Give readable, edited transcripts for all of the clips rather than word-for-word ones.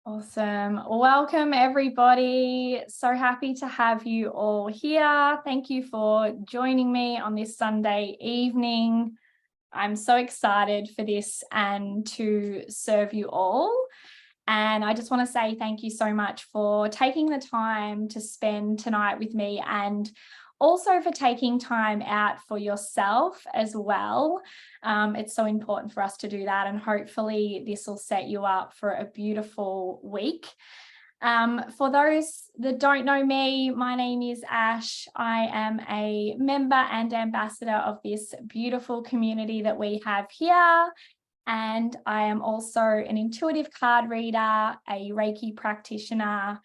Awesome. Welcome, everybody. So happy to have you all here. Thank you for joining me on this Sunday evening. I'm so excited for this and to serve you all. And I just want to say thank you so much for taking the time to spend tonight with me, and also for taking time out for yourself as well. It's so important for us to do that, and hopefully this will set you up for a beautiful week. For those that don't know me, my name is Ash. I am a member and ambassador of this beautiful community that we have here. And I am also an intuitive card reader, a Reiki practitioner,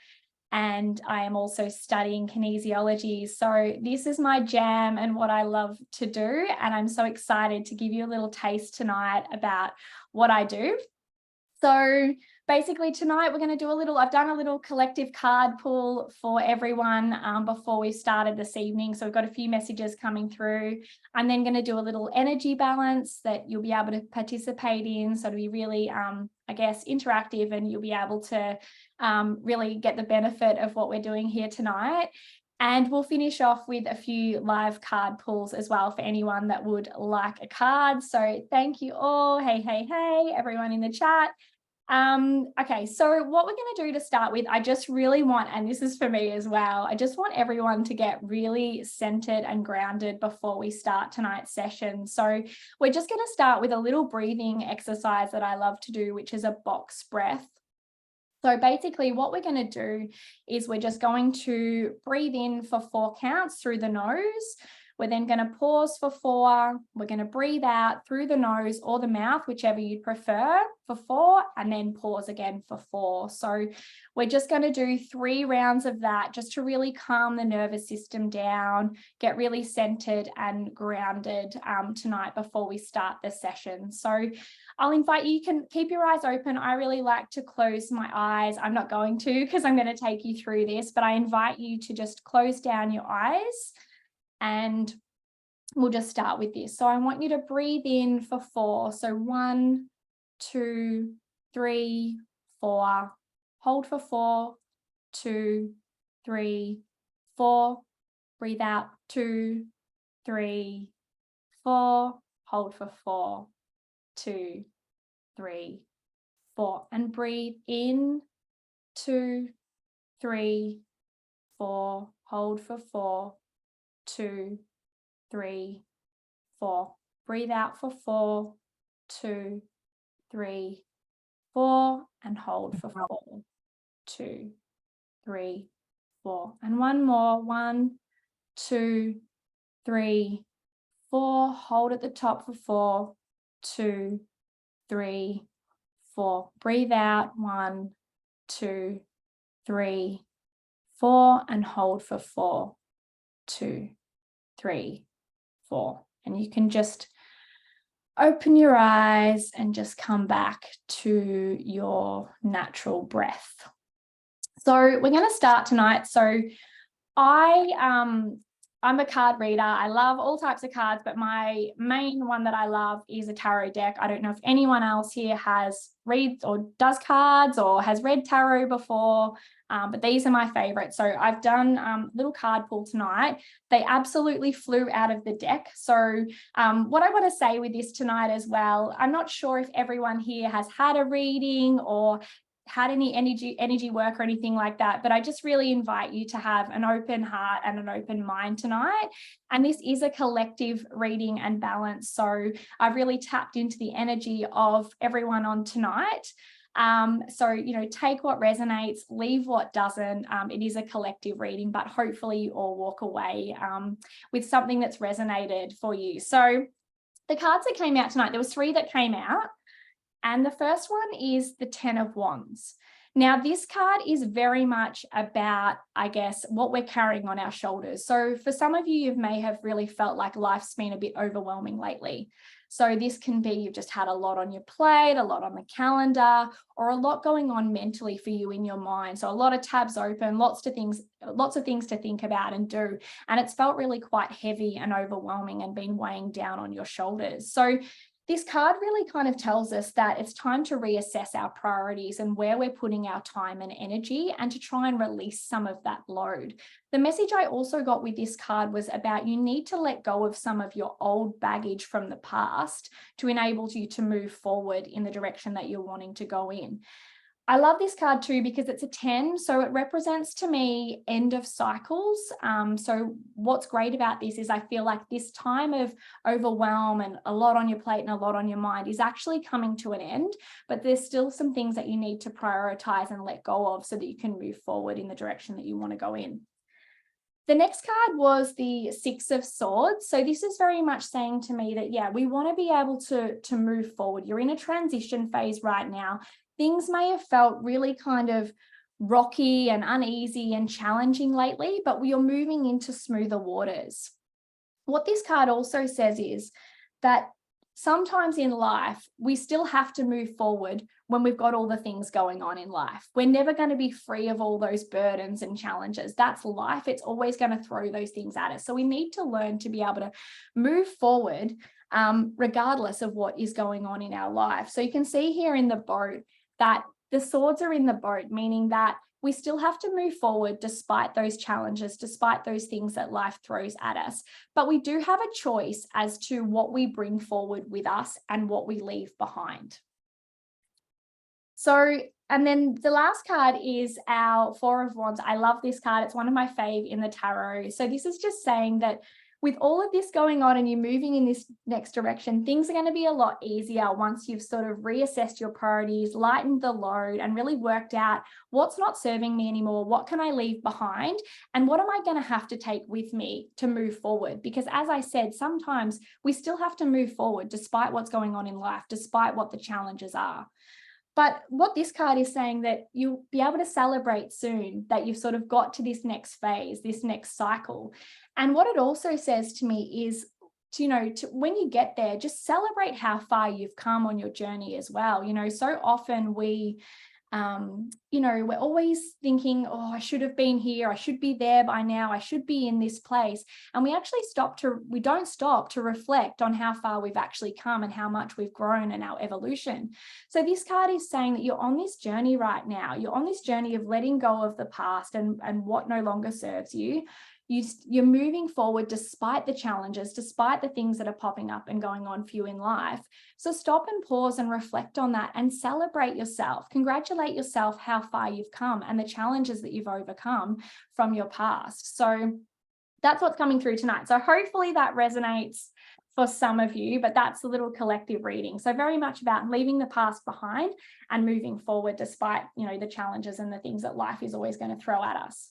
and I am also studying kinesiology. So this is my jam and what I love to do. And I'm so excited to give you a little taste tonight about what I do. So basically tonight we're going to do I've done a little collective card pull for everyone before we started this evening. So we've got a few messages coming through. I'm then going to do a little energy balance that you'll be able to participate in. So it'll be really, interactive, and you'll be able to really get the benefit of what we're doing here tonight. And we'll finish off with a few live card pulls as well for anyone that would like a card. So thank you all. Hey, everyone in the chat. Okay, so what we're going to do to start with, I just really want, and this is for me as well, I just want everyone to get really centered and grounded before we start tonight's session. So we're just going to start with a little breathing exercise that I love to do, which is a box breath. So basically what we're going to do is we're just going to breathe in for 4 counts through the nose. We're then going to pause for 4. We're going to breathe out through the nose or the mouth, whichever you prefer, for 4, and then pause again for 4. So we're just going to do 3 rounds of that just to really calm the nervous system down, get really centered and grounded tonight before we start the session. So I'll invite you can keep your eyes open. I really like to close my eyes. I'm not going to, because I'm going to take you through this, but I invite you to just close down your eyes. And we'll just start with this. So I want you to breathe in for 4. So 1, 2, 3, 4. Hold for 4, 2, 3, 4. Breathe out 2, 3, 4. Hold for 4, 2, 3, 4. And breathe in 2, 3, 4. Hold for 4, 2, 3, 4. Breathe out for 4, 2, 3, 4, and hold for 4, 2, 3, 4. And one more. 1, 2, 3, 4. Hold at the top for 4, 2, 3, 4. Breathe out. 1, 2, 3, 4, and hold for 4, 2, 3, 4. And you can just open your eyes and just come back to your natural breath. So we're going to start tonight. So I'm a card reader. I love all types of cards, but my main one that I love is a tarot deck. I don't know if anyone else here reads or does cards or has read tarot before, but these are my favorite. So I've done a little card pull tonight. They absolutely flew out of the deck. So what I want to say with this tonight as well, I'm not sure if everyone here has had a reading or had any energy work or anything like that, but I just really invite you to have an open heart and an open mind tonight. And this is a collective reading and balance. So I've really tapped into the energy of everyone on tonight. So, take what resonates, leave what doesn't. It is a collective reading, but hopefully you all walk away with something that's resonated for you. So the cards that came out tonight, there was 3 that came out. And the first one is the 10 of Wands. Now, this card is very much about, I guess, what we're carrying on our shoulders. So for some of you may have really felt like life's been a bit overwhelming lately. So this can be you've just had a lot on your plate, a lot on the calendar, or a lot going on mentally for you in your mind. So a lot of tabs open, lots of things to think about and do. And it's felt really quite heavy and overwhelming and been weighing down on your shoulders. So this card really kind of tells us that it's time to reassess our priorities and where we're putting our time and energy, and to try and release some of that load. The message I also got with this card was about you need to let go of some of your old baggage from the past to enable you to move forward in the direction that you're wanting to go in. I love this card too because it's a 10, so it represents to me end of cycles. So what's great about this is I feel like this time of overwhelm and a lot on your plate and a lot on your mind is actually coming to an end, but there's still some things that you need to prioritize and let go of so that you can move forward in the direction that you want to go in. The next card was the Six of Swords. So this is very much saying to me that, yeah, we want to be able to move forward. You're in a transition phase right now. Things may have felt really kind of rocky and uneasy and challenging lately, but you're moving into smoother waters. What this card also says is that sometimes in life, we still have to move forward when we've got all the things going on in life. We're never going to be free of all those burdens and challenges. That's life. It's always going to throw those things at us. So we need to learn to be able to move forward regardless of what is going on in our life. So you can see here in the boat that the swords are in the boat, meaning that we still have to move forward despite those challenges, despite those things that life throws at us. But we do have a choice as to what we bring forward with us and what we leave behind. So, and then the last card is our Four of Wands. I love this card. It's one of my fave in the tarot. So this is just saying that with all of this going on and you moving in this next direction, things are going to be a lot easier once you've sort of reassessed your priorities, lightened the load, and really worked out what's not serving me anymore, what can I leave behind, and what am I going to have to take with me to move forward? Because as I said, sometimes we still have to move forward despite what's going on in life, despite what the challenges are. But what this card is saying that you'll be able to celebrate soon that you've sort of got to this next phase, this next cycle. And what it also says to me is, when you get there, just celebrate how far you've come on your journey as well. So often we, we're always thinking, oh, I should have been here. I should be there by now. I should be in this place. And we actually we don't stop to reflect on how far we've actually come and how much we've grown in our evolution. So this card is saying that you're on this journey right now. You're on this journey of letting go of the past and what no longer serves you. You're moving forward despite the challenges, despite the things that are popping up and going on for you in life. So stop and pause and reflect on that and celebrate yourself. Congratulate yourself how far you've come and the challenges that you've overcome from your past. So that's what's coming through tonight. So hopefully that resonates for some of you, but that's a little collective reading. So very much about leaving the past behind and moving forward despite, the challenges and the things that life is always going to throw at us.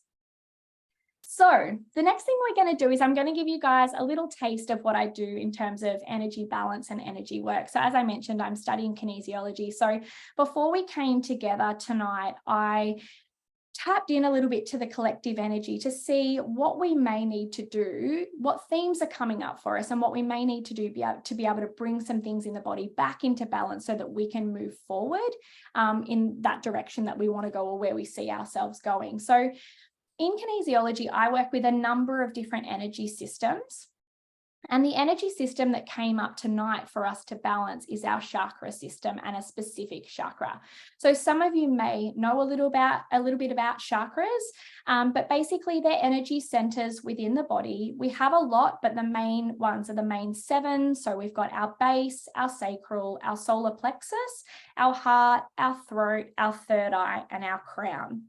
So the next thing we're going to do is I'm going to give you guys a little taste of what I do in terms of energy balance and energy work. So as I mentioned, I'm studying kinesiology. So before we came together tonight, I tapped in a little bit to the collective energy to see what we may need to do, what themes are coming up for us, and what we may need to do to be able to bring some things in the body back into balance so that we can move forward in that direction that we want to go or where we see ourselves going. So in kinesiology, I work with a number of different energy systems. And the energy system that came up tonight for us to balance is our chakra system and a specific chakra. So some of you may know a little bit about chakras, but basically they're energy centers within the body. We have a lot, but the main ones are the main 7. So we've got our base, our sacral, our solar plexus, our heart, our throat, our third eye, and our crown.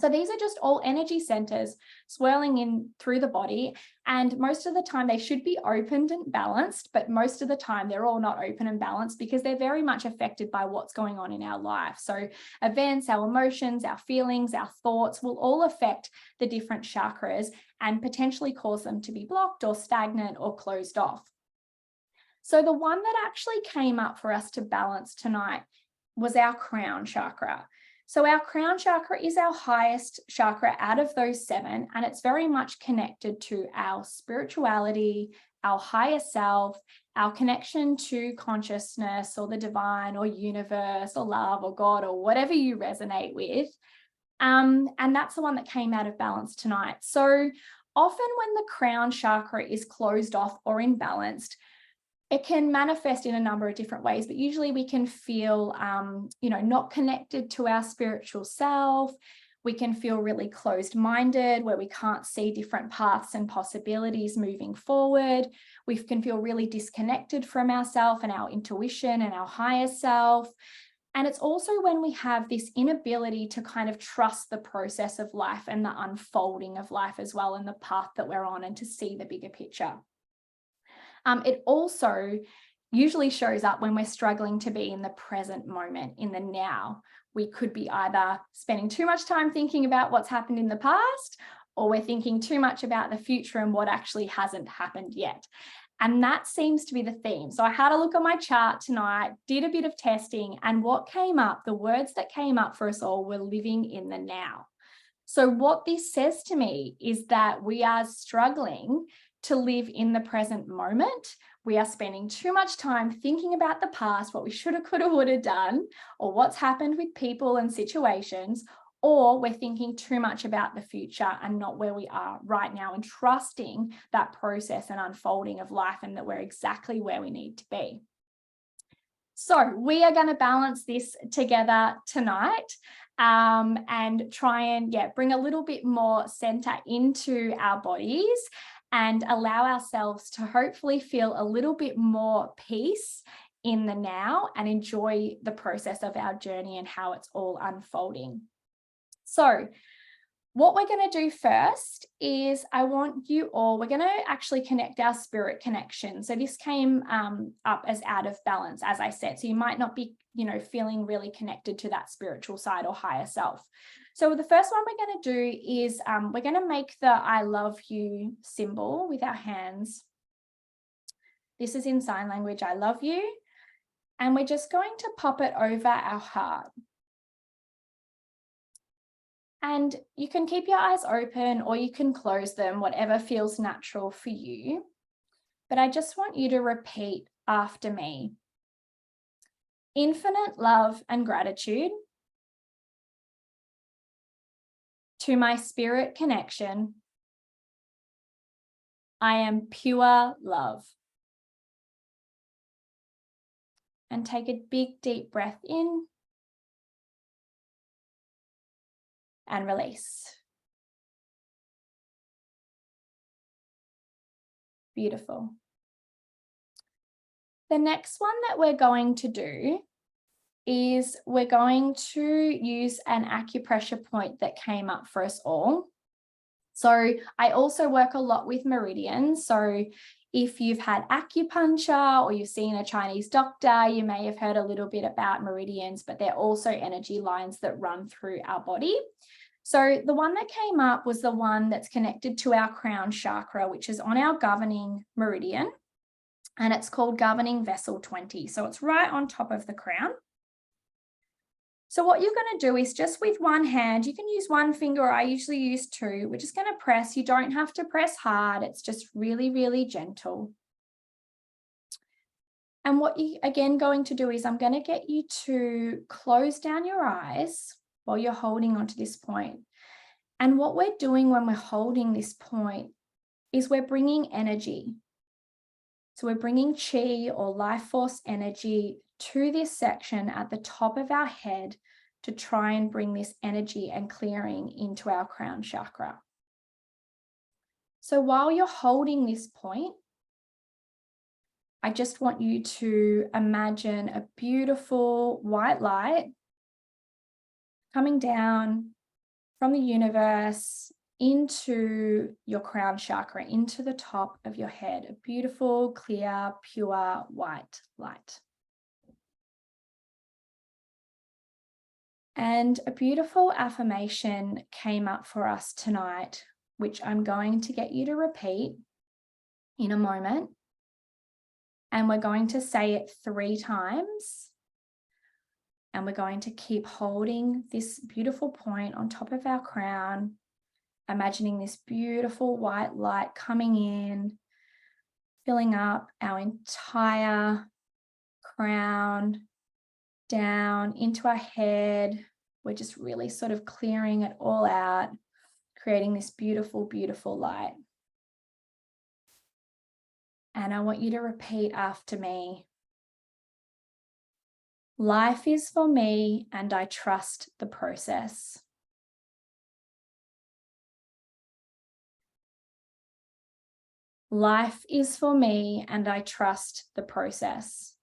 So these are just all energy centers swirling in through the body. And most of the time they should be opened and balanced, but most of the time they're all not open and balanced because they're very much affected by what's going on in our life. So events, our emotions, our feelings, our thoughts will all affect the different chakras and potentially cause them to be blocked or stagnant or closed off. So the one that actually came up for us to balance tonight was our crown chakra. So our crown chakra is our highest chakra out of those 7, and it's very much connected to our spirituality, our higher self, our connection to consciousness or the divine or universe or love or God or whatever you resonate with. And that's the one that came out of balance tonight. So often when the crown chakra is closed off or imbalanced, It can manifest in a number of different ways, but usually we can feel, not connected to our spiritual self. We can feel really closed-minded, where we can't see different paths and possibilities moving forward. We can feel really disconnected from ourselves and our intuition and our higher self. And it's also when we have this inability to kind of trust the process of life and the unfolding of life as well, and the path that we're on, and to see the bigger picture. It also usually shows up when we're struggling to be in the present moment, in the now. We could be either spending too much time thinking about what's happened in the past, or we're thinking too much about the future and what actually hasn't happened yet. And that seems to be the theme. So I had a look at my chart tonight, did a bit of testing, and what came up, the words that came up for us all were living in the now. So what this says to me is that we are struggling to live in the present moment. We are spending too much time thinking about the past, what we shoulda, coulda, woulda done, or what's happened with people and situations, or we're thinking too much about the future and not where we are right now, and trusting that process and unfolding of life, and that we're exactly where we need to be. So we are going to balance this together tonight, and try and bring a little bit more center into our bodies, and allow ourselves to hopefully feel a little bit more peace in the now, and enjoy the process of our journey and how it's all unfolding. So what we're going to do first is we're going to actually connect our spirit connection. So this came up as out of balance, as I said. So you might not be, feeling really connected to that spiritual side or higher self. So the first one we're going to do is we're going to make the I love you symbol with our hands. This is in sign language, I love you. And we're just going to pop it over our heart. And you can keep your eyes open or you can close them, whatever feels natural for you. But I just want you to repeat after me. Infinite love and gratitude to my spirit connection. I am pure love. And take a big, deep breath in and release. Beautiful. The next one that we're going to do is we're going to use an acupressure point that came up for us all. So I also work a lot with meridians. So if you've had acupuncture or you've seen a Chinese doctor, you may have heard a little bit about meridians, but they're also energy lines that run through our body. So the one that came up was the one that's connected to our crown chakra, which is on our governing meridian, and it's called Governing Vessel 20. So it's right on top of the crown. So what you're going to do is just with one hand, you can use one finger, or I usually use two. We're just going to press. You don't have to press hard. It's just really, really gentle. And what you again going to do is I'm going to get you to close down your eyes while you're holding onto this point. And what we're doing when we're holding this point is we're bringing energy. So we're bringing chi or life force energy to this section at the top of our head to try and bring this energy and clearing into our crown chakra. So while you're holding this point, I just want you to imagine a beautiful white light coming down from the universe into your crown chakra, into the top of your head, a beautiful, clear, pure white light. And a beautiful affirmation came up for us tonight, which I'm going to get you to repeat in a moment. And we're going to say it 3 times. And we're going to keep holding this beautiful point on top of our crown, imagining this beautiful white light coming in, filling up our entire crown, down into our head. We're just really sort of clearing it all out, creating this beautiful, beautiful light. And I want you to repeat after me. Life is for me and I trust the process. Life is for me and I trust the process.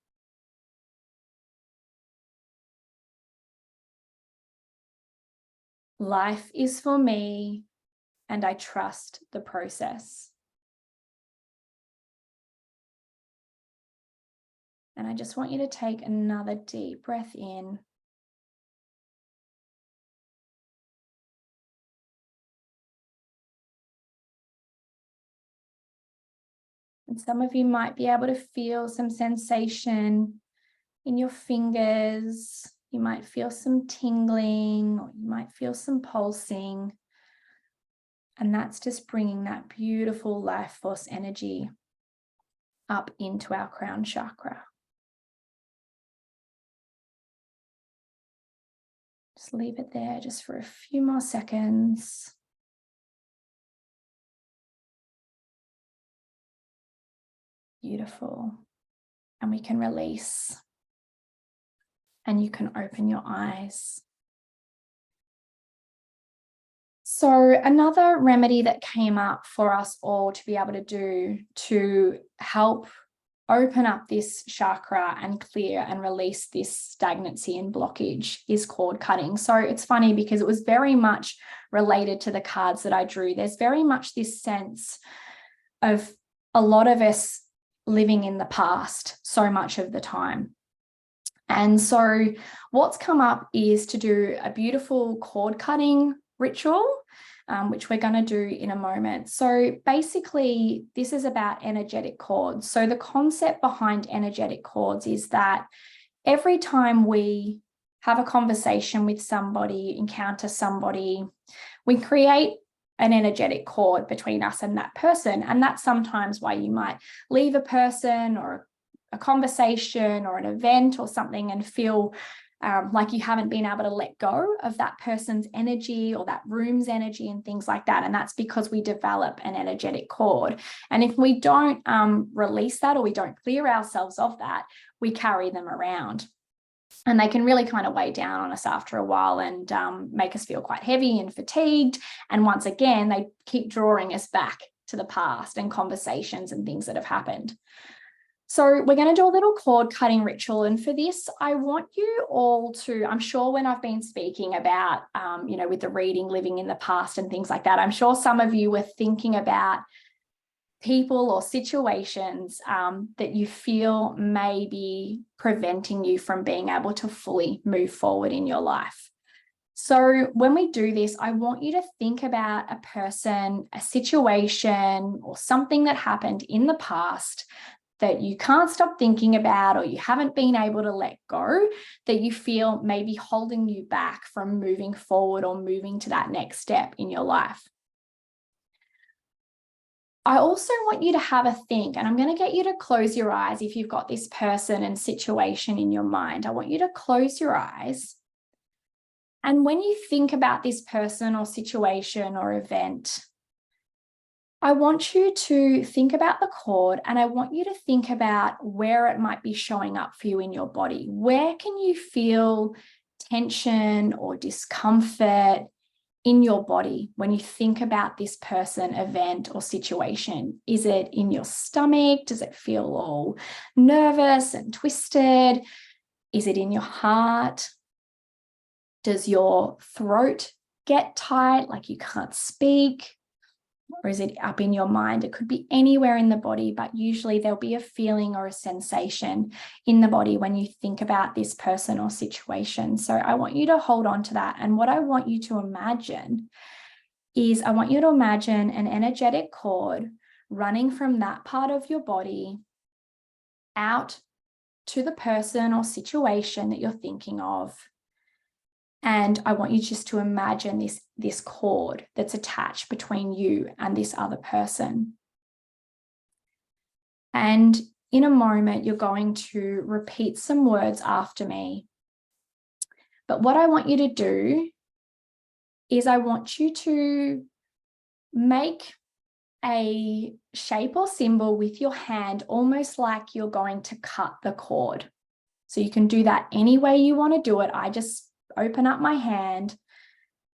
Life is for me and I trust the process. And I just want you to take another deep breath in. And some of you might be able to feel some sensation in your fingers. You might feel some tingling, or you might feel some pulsing. And that's just bringing that beautiful life force energy up into our crown chakra. Just leave it there just for a few more seconds. Beautiful. And we can release. And you can open your eyes. So another remedy that came up for us all to be able to do to help open up this chakra and clear and release this stagnancy and blockage is cord cutting. So it's funny because it was very much related to the cards that I drew. There's very much this sense of a lot of us living in the past so much of the time. And so what's come up is to do a beautiful cord cutting ritual, which we're going to do in a moment. So basically, this is about energetic cords. So the concept behind energetic cords is that every time we have a conversation with somebody, encounter somebody, we create an energetic cord between us and that person. And that's sometimes why you might leave a person or a conversation or an event or something and feel like you haven't been able to let go of that person's energy or that room's energy and things like that. And that's because we develop an energetic cord. And if we don't release that or we don't clear ourselves of that, we carry them around. And they can really kind of weigh down on us after a while and make us feel quite heavy and fatigued. And once again, they keep drawing us back to the past and conversations and things that have happened. So we're going to do a little cord cutting ritual. And for this, I want you all to, I'm sure when I've been speaking about, with the reading, living in the past and things like that, I'm sure some of you were thinking about people or situations that you feel may be preventing you from being able to fully move forward in your life. So when we do this, I want you to think about a person, a situation, or something that happened in the past that you can't stop thinking about or you haven't been able to let go, that you feel may be holding you back from moving forward or moving to that next step in your life. I also want you to have a think, and I'm going to get you to close your eyes if you've got this person and situation in your mind. I want you to close your eyes. And when you think about this person or situation or event, I want you to think about the cord, and I want you to think about where it might be showing up for you in your body. Where can you feel tension or discomfort in your body when you think about this person, event, or situation? Is it in your stomach? Does it feel all nervous and twisted? Is it in your heart? Does your throat get tight, like you can't speak? Or is it up in your mind? It could be anywhere in the body, but usually there'll be a feeling or a sensation in the body when you think about this person or situation. So I want you to hold on to that. And what I want you to imagine is I want you to imagine an energetic cord running from that part of your body out to the person or situation that you're thinking of. And I want you just to imagine this cord that's attached between you and this other person. And in a moment, you're going to repeat some words after me. But what I want you to do is I want you to make a shape or symbol with your hand, almost like you're going to cut the cord. So you can do that any way you want to do it. I just open up my hand,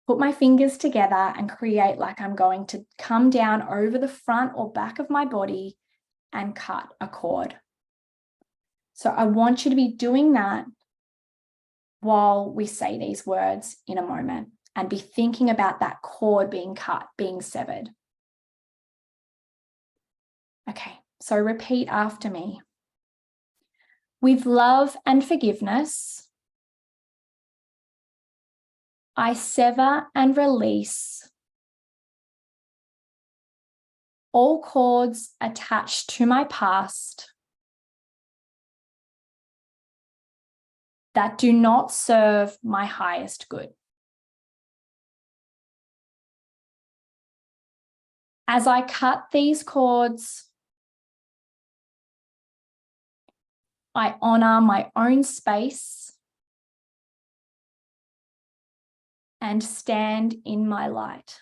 put my fingers together and create like I'm going to come down over the front or back of my body and cut a cord. So I want you to be doing that while we say these words in a moment and be thinking about that cord being cut, being severed. Okay, so repeat after me. With love and forgiveness, I sever and release all cords attached to my past that do not serve my highest good. As I cut these cords, I honor my own space and stand in my light.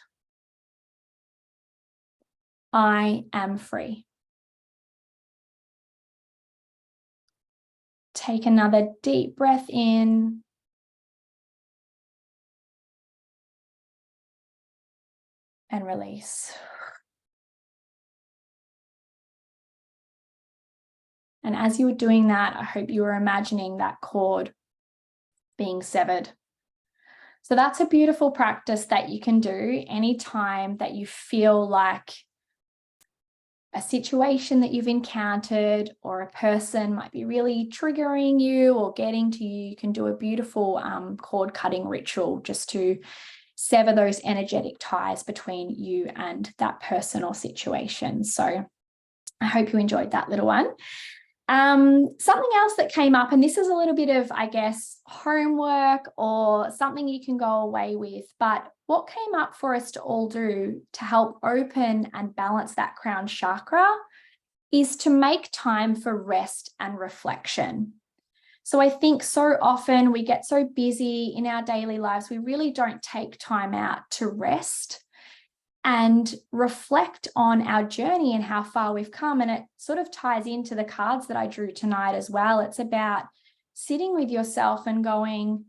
I am free. Take another deep breath in. And release. And as you were doing that, I hope you were imagining that cord being severed. So that's a beautiful practice that you can do anytime that you feel like a situation that you've encountered or a person might be really triggering you or getting to you. You can do a beautiful cord cutting ritual just to sever those energetic ties between you and that person or situation. So I hope you enjoyed that little one. Something else that came up, and this is a little bit of, I guess, homework or something you can go away with, but what came up for us to all do to help open and balance that crown chakra is to make time for rest and reflection. So I think so often we get so busy in our daily lives, we really don't take time out to rest and reflect on our journey and how far we've come. And it sort of ties into the cards that I drew tonight as well. It's about sitting with yourself and going,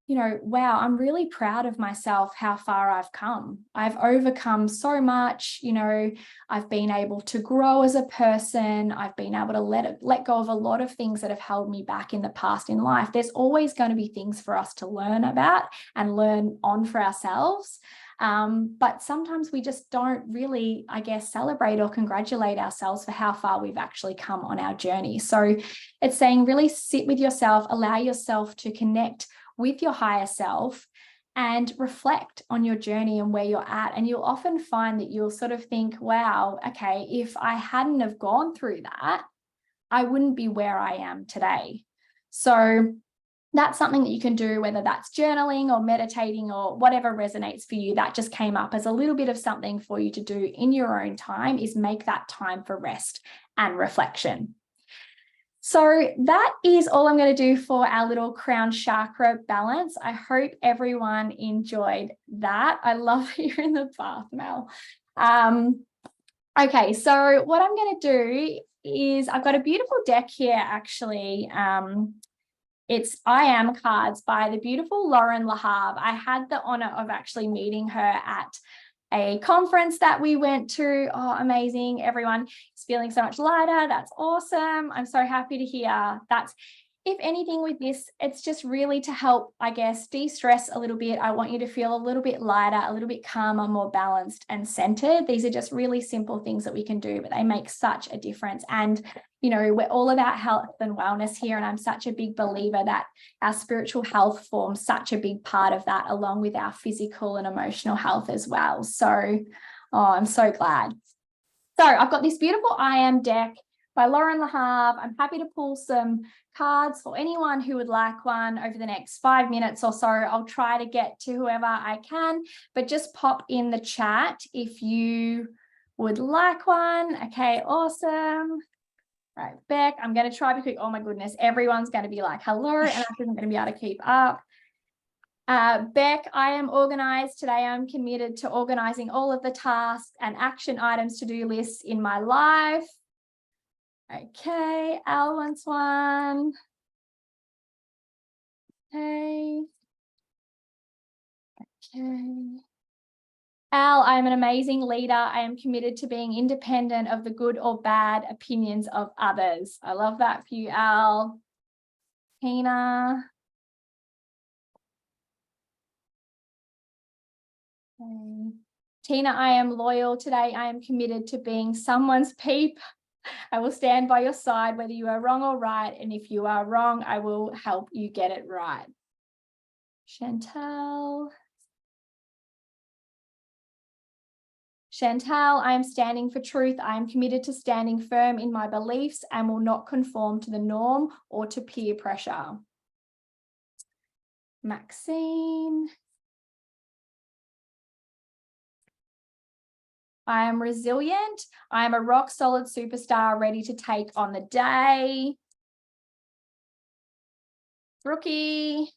you know, wow, I'm really proud of myself, how far I've come. I've overcome so much, you know, I've been able to grow as a person. I've been able to let go of a lot of things that have held me back in the past in life. There's always going to be things for us to learn about and learn on for ourselves. But sometimes we just don't really, I guess, celebrate or congratulate ourselves for how far we've actually come on our journey. So it's saying really sit with yourself, allow yourself to connect with your higher self and reflect on your journey and where you're at. And you'll often find that you'll sort of think, wow, okay, if I hadn't have gone through that, I wouldn't be where I am today. So that's something that you can do, whether that's journaling or meditating or whatever resonates for you. That just came up as a little bit of something for you to do in your own time, is make that time for rest and reflection. So that is all I'm going to do for our little crown chakra balance. I hope everyone enjoyed that. I love that you're in the bath, Mel. Okay, so what I'm going to do is I've got a beautiful deck here, actually. It's I Am cards by the beautiful Lauren Lahab. I had the honor of actually meeting her at a conference that we went to. Oh, amazing. Everyone is feeling so much lighter. That's awesome. I'm so happy to hear. That's, if anything with this, it's just really to help, I guess, de-stress a little bit. I want you to feel a little bit lighter, a little bit calmer, more balanced and centered. These are just really simple things that we can do, but they make such a difference. And, you know, we're all about health and wellness here. And I'm such a big believer that our spiritual health forms such a big part of that, along with our physical and emotional health as well. So, I'm so glad. So I've got this beautiful I Am deck by Lauren Lahab. I'm happy to pull some cards for anyone who would like one over the next 5 minutes or so. I'll try to get to whoever I can, but just pop in the chat if you would like one. Okay, awesome. Right, Beck, I'm going to try to be quick. Oh my goodness, everyone's going to be like, hello, and I'm going to be able to keep up. Beck, I am organized. Today I'm committed to organizing all of the tasks and action items to-do lists in my life. Okay, Al wants one. Okay. Al, I am an amazing leader. I am committed to being independent of the good or bad opinions of others. I love that for you, Al. Tina. Okay. Tina, I am loyal. Today I am committed to being someone's peep. I will stand by your side whether you are wrong or right. And if you are wrong, I will help you get it right. Chantal. Chantal, I am standing for truth. I am committed to standing firm in my beliefs and will not conform to the norm or to peer pressure. Maxine. I am resilient. I am a rock solid superstar ready to take on the day. Brookie.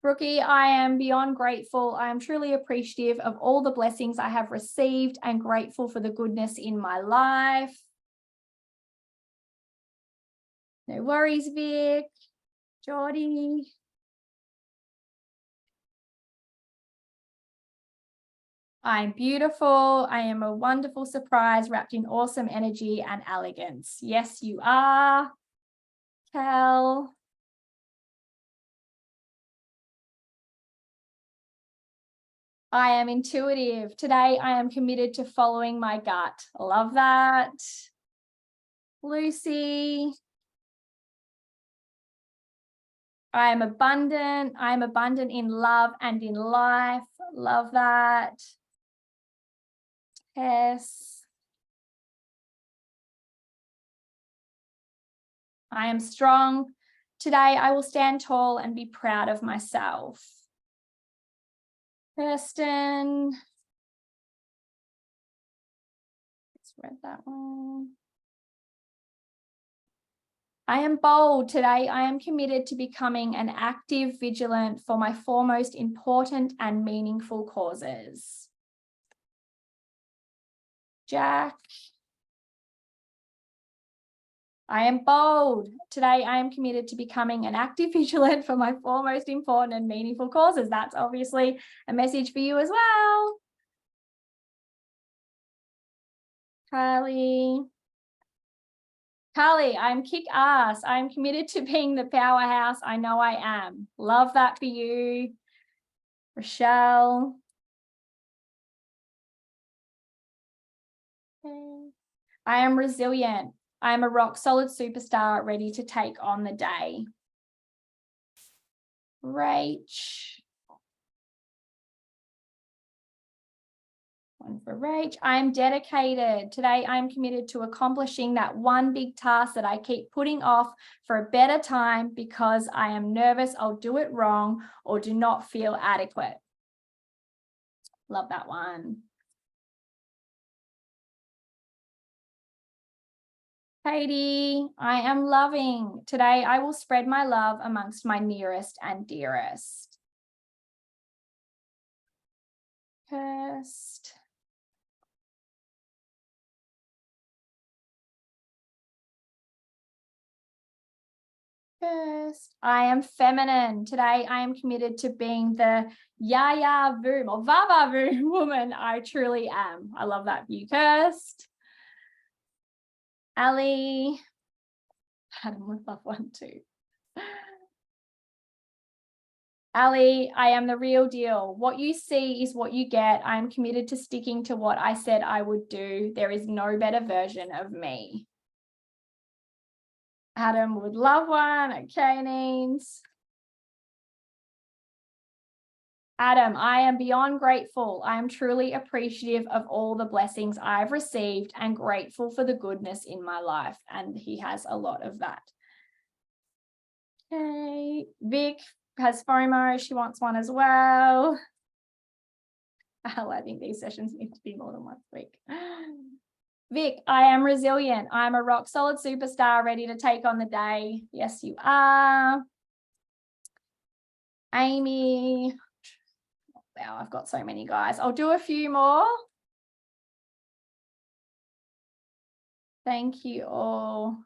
Brookie, I am beyond grateful. I am truly appreciative of all the blessings I have received and grateful for the goodness in my life. No worries, Vic. Geordie. I'm beautiful. I am a wonderful surprise wrapped in awesome energy and elegance. Yes, you are. Cal. I am intuitive. Today, I am committed to following my gut. Love that. Lucy. I am abundant. I am abundant in love and in life. Love that. Tess. I am strong. Today, I will stand tall and be proud of myself. Kirsten. Let's read that one. I am bold. Today, I am committed to becoming an active vigilant for my foremost important and meaningful causes. Jack. I am bold. Today, I am committed to becoming an active vigilant for my foremost important and meaningful causes. That's obviously a message for you as well. Carly. Carly, I'm kick ass. I'm committed to being the powerhouse I know I am. Love that for you. Rochelle. Okay. I am resilient. I am a rock solid superstar ready to take on the day. Rach. One for Rach. I am dedicated. Today, I am committed to accomplishing that one big task that I keep putting off for a better time because I am nervous I'll do it wrong or do not feel adequate. Love that one. Katie, I am loving. Today, I will spread my love amongst my nearest and dearest. Kirst. First, I am feminine. Today, I am committed to being the Yaya Voom or Vava Voom woman I truly am. I love that for you, Kirst. Ali. Adam would love one too. Ali, I am the real deal. What you see is what you get. I am committed to sticking to what I said I would do. There is no better version of me. Adam would love one. Okay, Neens. Adam, I am beyond grateful. I am truly appreciative of all the blessings I've received and grateful for the goodness in my life. And he has a lot of that. Okay, Vic has FOMO. She wants one as well. Oh, I think these sessions need to be more than once a week. Vic, I am resilient. I'm a rock solid superstar ready to take on the day. Yes, you are. Amy. Wow, I've got so many guys. I'll do a few more. Thank you all.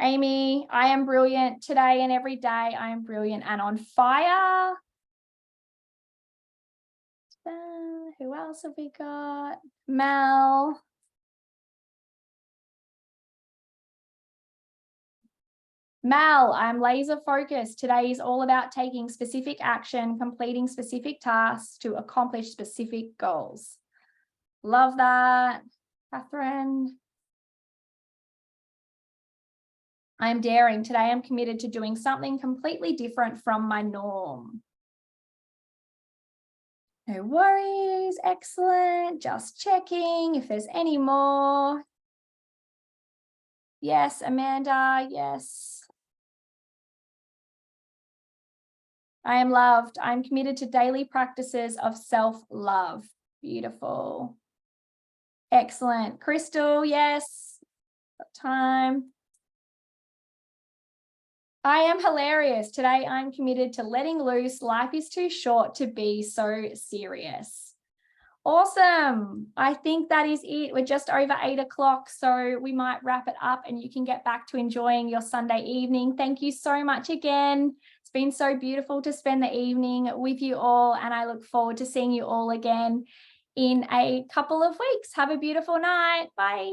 Amy, I am brilliant today and every day. I am brilliant and on fire. Who else have we got? Mel. Mel, I'm laser focused. Today is all about taking specific action, completing specific tasks to accomplish specific goals. Love that. Catherine. I'm daring. Today I'm committed to doing something completely different from my norm. No worries. Excellent. Just checking if there's any more. Yes, Amanda. Yes. I am loved. I'm committed to daily practices of self-love. Beautiful. Excellent. Crystal, yes. Time. I am hilarious. Today I'm committed to letting loose. Life is too short to be so serious. Awesome. I think that is it. We're just over 8 o'clock, so we might wrap it up and you can get back to enjoying your Sunday evening. Thank you so much again. It's been so beautiful to spend the evening with you all, and I look forward to seeing you all again in a couple of weeks. Have a beautiful night. Bye.